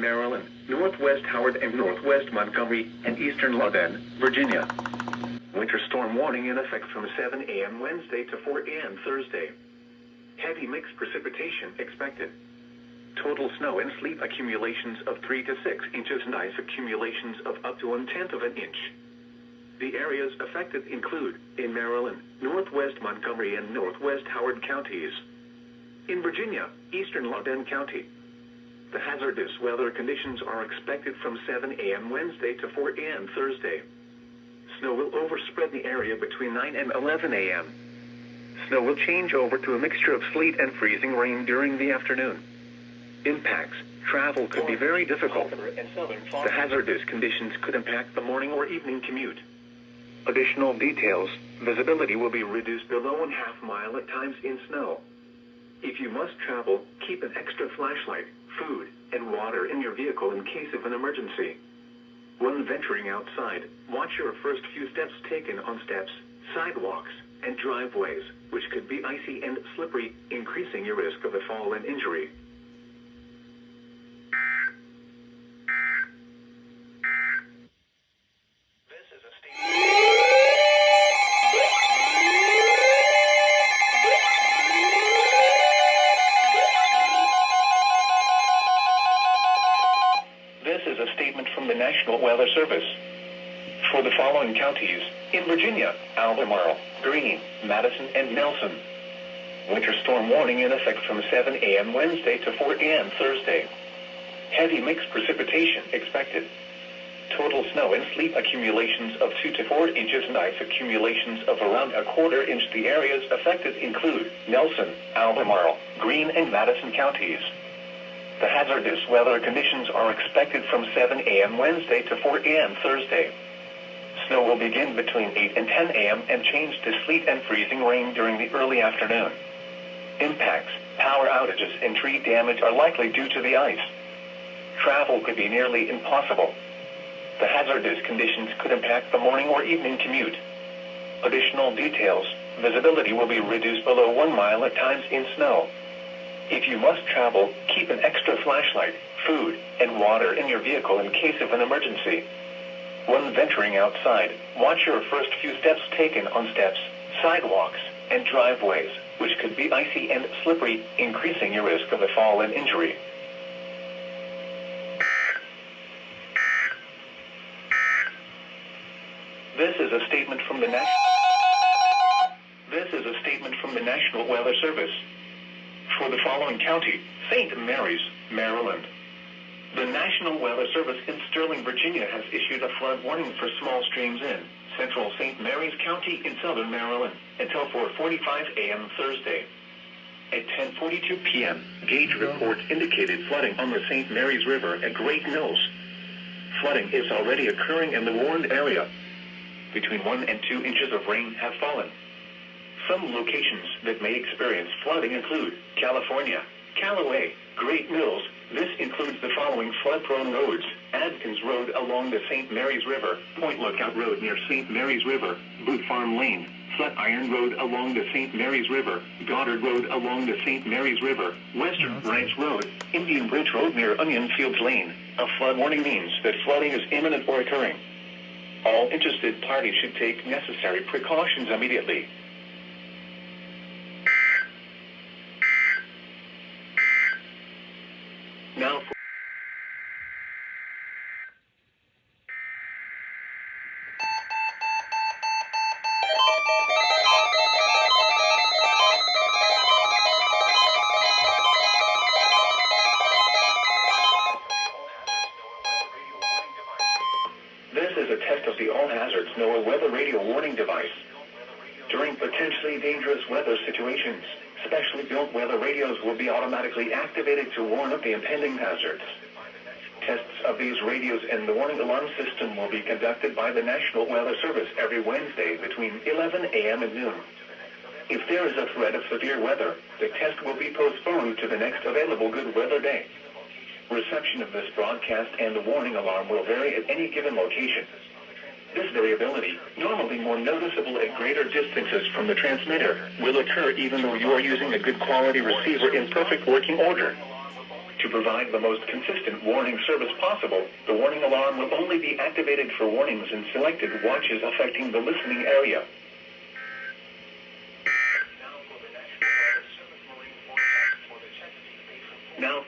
in Maryland, northwest Howard and northwest Montgomery, and eastern Loudoun, Virginia. Winter storm warning in effect from 7 a.m. Wednesday to 4 a.m. Thursday. Heavy mixed precipitation expected. Total snow and sleet accumulations of 3 to 6 inches and ice accumulations of up to 1/10 of an inch. The areas affected include, in Maryland, northwest Montgomery and northwest Howard counties. In Virginia, eastern Loudoun County. The hazardous weather conditions are expected from 7 a.m. Wednesday to 4 a.m. Thursday. Snow will overspread the area between 9 and 11 a.m. Snow will change over to a mixture of sleet and freezing rain during the afternoon. Impacts. Travel could be very difficult. The hazardous conditions could impact the morning or evening commute. Additional details. Visibility will be reduced below 1/2 mile at times in snow. If you must travel, keep an extra flashlight, food, and water in your vehicle in case of an emergency. When venturing outside, watch your first few steps taken on steps, sidewalks, and driveways, which could be icy and slippery, increasing your risk of a fall and injury. This is a statement from the National Weather Service. For the following counties, in Virginia, Albemarle, Greene, Madison, and Nelson. Winter storm warning in effect from 7 a.m. Wednesday to 4 a.m. Thursday. Heavy mixed precipitation expected. Total snow and sleet accumulations of 2 to 4 inches and ice accumulations of around 1/4 inch. The areas affected include Nelson, Albemarle, Greene, and Madison counties. The hazardous weather conditions are expected from 7 a.m. Wednesday to 4 a.m. Thursday. Snow will begin between 8 and 10 a.m. and change to sleet and freezing rain during the early afternoon. Impacts, power outages, and tree damage are likely due to the ice. Travel could be nearly impossible. The hazardous conditions could impact the morning or evening commute. Additional details. Visibility will be reduced below 1 mile at times in snow. If you must travel, keep an extra flashlight, food, and water in your vehicle in case of an emergency. When venturing outside, watch your first few steps taken on steps, sidewalks, and driveways, which could be icy and slippery, increasing your risk of a fall and injury. This is a statement from the National Weather Service. For the following county, St. Mary's, Maryland. The National Weather Service in Sterling, Virginia has issued a flood warning for small streams in central St. Mary's County in southern Maryland until 4:45 a.m. Thursday. At 10:42 p.m., gauge reports indicated flooding on the St. Mary's River at Great Mills. Flooding is already occurring in the warned area. Between 1 and 2 inches of rain have fallen. Some locations that may experience flooding include California, Callaway, Great Mills. This includes the following flood-prone roads: Adkins Road along the St. Mary's River, Point Lookout Road near St. Mary's River, Boot Farm Lane, Flatiron Road along the St. Mary's River, Goddard Road along the St. Mary's River, Western Ranch Road, Indian Bridge Road near Onion Fields Lane. A flood warning means that flooding is imminent or occurring. All interested parties should take necessary precautions immediately. Now this is a test of the All Hazards NOAA Weather Radio Warning Device. During potentially dangerous weather situations, specially built weather radios will be automatically activated to warn of the impending hazards. Tests of these radios and the warning alarm system will be conducted by the National Weather Service every Wednesday between 11 a.m. and noon. If there is a threat of severe weather, the test will be postponed to the next available good weather day. Reception of this broadcast and the warning alarm will vary at any given location. This variability, normally more noticeable at greater distances from the transmitter, will occur even though you are using a good quality receiver in perfect working order. To provide the most consistent warning service possible, the warning alarm will only be activated for warnings in selected watches affecting the listening area. Now